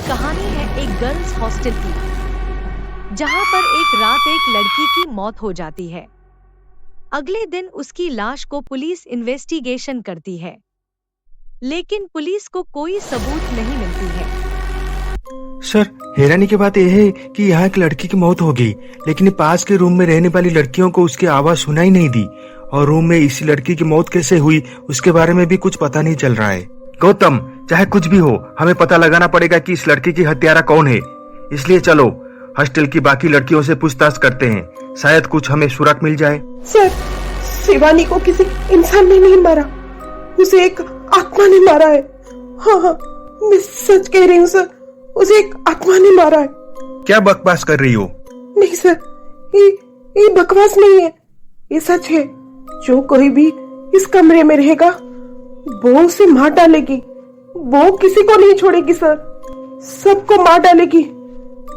कहानी है एक गर्ल्स हॉस्टल की, जहां पर एक रात एक लड़की की मौत हो जाती है। अगले दिन उसकी लाश को पुलिस इन्वेस्टिगेशन करती है, लेकिन पुलिस को कोई सबूत नहीं मिलती है। सर, हैरानी की बात यह है कि यहाँ एक लड़की की मौत हो गई, लेकिन पास के रूम में रहने वाली लड़कियों को उसकी आवाज सुनाई नहीं दी, और रूम में इसी लड़की की मौत कैसे हुई उसके बारे में भी कुछ पता नहीं चल रहा है। गौतम, चाहे कुछ भी हो, हमें पता लगाना पड़ेगा कि इस लड़की की हत्यारा कौन है। इसलिए चलो हॉस्टल की बाकी लड़कियों से पूछताछ करते हैं, शायद कुछ हमें सुराग मिल जाए। सर, शिवानी को किसी इंसान ने नहीं मारा, उसे एक आत्मा ने मारा है। हाँ, मैं सच कह रही हूँ सर, उसे एक आत्मा ने मारा है। क्या बकवास कर रही हो? नहीं सर, ये बकवास नहीं है, ये सच है। जो कोई भी इस कमरे में रहेगा वो उसे मार डालेगी। वो किसी को नहीं छोड़ेगी सर, सबको मार डालेगी।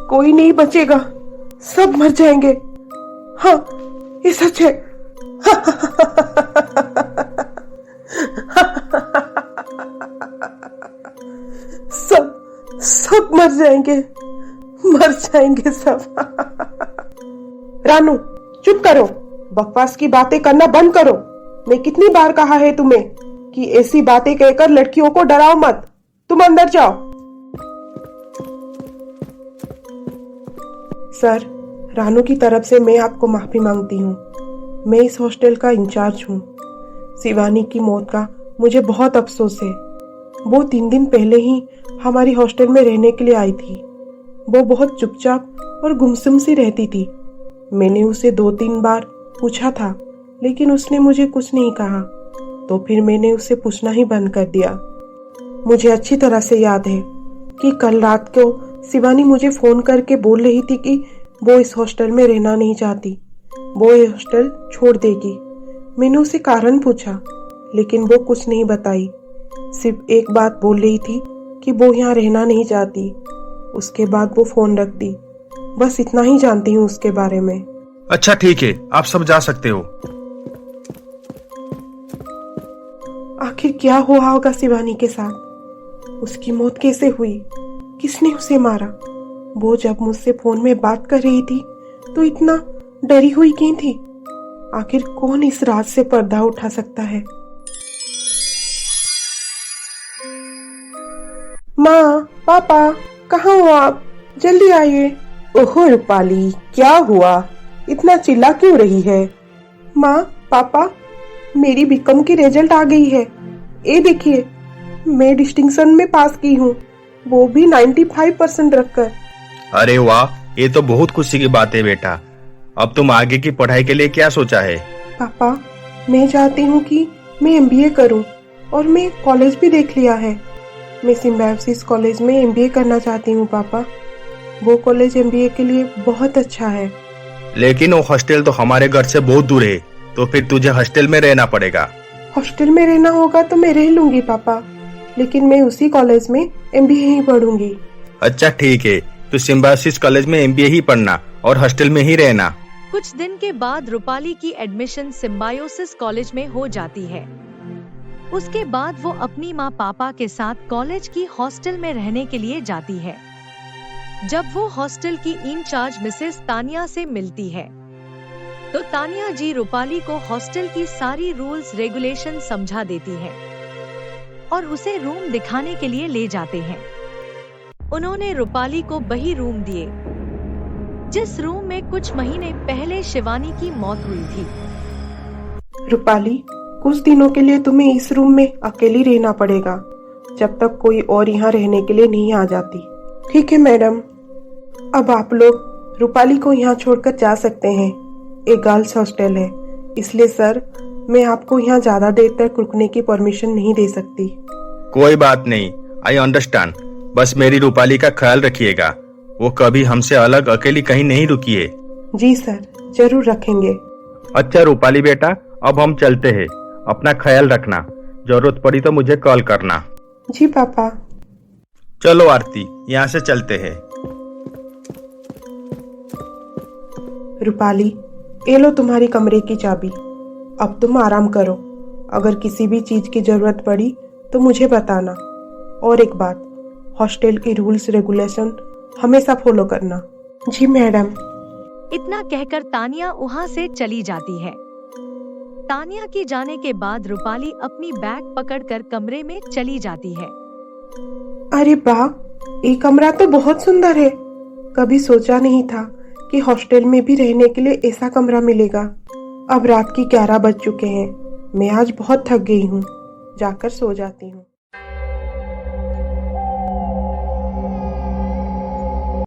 कोई नहीं बचेगा, सब मर जाएंगे। हाँ, ये सच है। सब मर जाएंगे सब। रानू, चुप करो, बकवास की बातें करना बंद करो। मैं कितनी बार कहा है तुम्हें कि ऐसी बातें कहकर लड़कियों को डराओ मत। तुम अंदर जाओ। सर, रानू की तरफ से मैं आपको माफी मांगती हूँ। मैं इस हॉस्टल का इंचार्ज हूँ। शिवानी की मौत का मुझे बहुत अफसोस है। वो 3 दिन पहले ही हमारी हॉस्टल में रहने के लिए आई थी। वो बहुत चुपचाप और गुमसुम सी रहती थी। मैंने उसे 2-3 बार पूछा था, लेकिन उसने मुझे कुछ नहीं कहा, तो फिर मैंने उससे पूछना ही बंद कर दिया। मुझे अच्छी तरह से याद है कि कल रात को शिवानी मुझे फोन करके बोल रही थी कि वो इस हॉस्टल में रहना नहीं चाहती, वो ये हॉस्टल छोड़ देगी। मैंने उसे कारण पूछा, लेकिन वो कुछ नहीं बताई। सिर्फ एक बात बोल रही थी कि वो यहाँ रहना नहीं चाहती। उसके बाद वो फोन रख दी। बस इतना ही जानती हूँ उसके बारे में। अच्छा ठीक है, आप सब जा सकते हो। आखिर क्या हुआ होगा शिवानी के साथ? उसकी मौत कैसे हुई? किसने उसे मारा? वो जब मुझसे फोन में बात कर रही थी तो इतना डरी हुई क्यों थी? आखिर कौन इस राज से पर्दा उठा सकता है? माँ, पापा, कहाँ हो आप? जल्दी आइए। ओहो रूपाली, क्या हुआ? इतना चिल्ला क्यों रही है? माँ, पापा, मेरी बीकॉम की रिजल्ट आ गई है। ये देखिए, मैं डिस्टिंक्शन में पास की हूँ, वो भी 95% रखकर। अरे वाह, ये तो बहुत खुशी की बात है बेटा। अब तुम आगे की पढ़ाई के लिए क्या सोचा है? पापा, मैं चाहती हूँ कि मैं MBA करूँ, और मैं कॉलेज भी देख लिया है। मैं सिम्बायोसिस कॉलेज में MBA करना चाहती हूँ पापा। वो कॉलेज MBA के लिए बहुत अच्छा है। लेकिन वो हॉस्टल तो हमारे घर से बहुत दूर है, तो फिर तुझे हॉस्टल में रहना पड़ेगा। हॉस्टल में रहना होगा तो मैं रह लूंगी पापा, लेकिन मैं उसी कॉलेज में MBA ही पढ़ूंगी। अच्छा ठीक है, तो सिम्बायोसिस कॉलेज में MBA ही पढ़ना और हॉस्टल में ही रहना। कुछ दिन के बाद रूपाली की एडमिशन सिम्बायोसिस कॉलेज में हो जाती है। उसके बाद वो अपनी माँ पापा के साथ कॉलेज की हॉस्टल में रहने के लिए जाती है। जब वो हॉस्टल की इंचार्ज मिसेस तानिया से मिलती है, तो तानिया जी रूपाली को हॉस्टल की सारी रूल्स रेगुलेशन समझा देती है और उसे रूम दिखाने के लिए ले जाते हैं। उन्होंने रूपाली को वही रूम दिए जिस रूम में कुछ महीने पहले शिवानी की मौत हुई थी। रूपाली, कुछ दिनों के लिए तुम्हें इस रूम में अकेली रहना पड़ेगा, जब तक कोई और यहाँ रहने के लिए नहीं आ जाती। ठीक है मैडम। अब आप लोग रूपाली को यहाँ छोड़कर जा सकते हैं। एक गर्ल्स हॉस्टल है, इसलिए सर, मैं आपको यहाँ ज्यादा देर तक रुकने की परमिशन नहीं दे सकती। कोई बात नहीं, आई अंडरस्टैंड। बस मेरी रूपाली का ख्याल रखिएगा, वो कभी हमसे अलग अकेली कहीं नहीं रुकी है। जी सर, जरूर रखेंगे। अच्छा रूपाली बेटा, अब हम चलते हैं। अपना ख्याल रखना, जरूरत पड़ी तो मुझे कॉल करना। जी पापा। चलो आरती, यहाँ से चलते हैं। रूपाली, ये लो तुम्हारी कमरे की चाबी। अब तुम आराम करो। अगर किसी भी चीज की जरूरत पड़ी तो मुझे बताना। और एक बात, हॉस्टल के रूल्स रेगुलेशन हमेशा फॉलो करना। जी मैडम। इतना कहकर तानिया वहाँ से चली जाती है। तानिया की जाने के बाद रूपाली अपनी बैग पकड़कर कमरे में चली जाती है। अरे वाह, ये कमरा तो बहुत सुंदर है। कभी सोचा नहीं था कि हॉस्टल में भी रहने के लिए ऐसा कमरा मिलेगा। अब रात की 11 बज चुके हैं। मैं आज बहुत थक गई हूँ, जाकर सो जाती हूँ।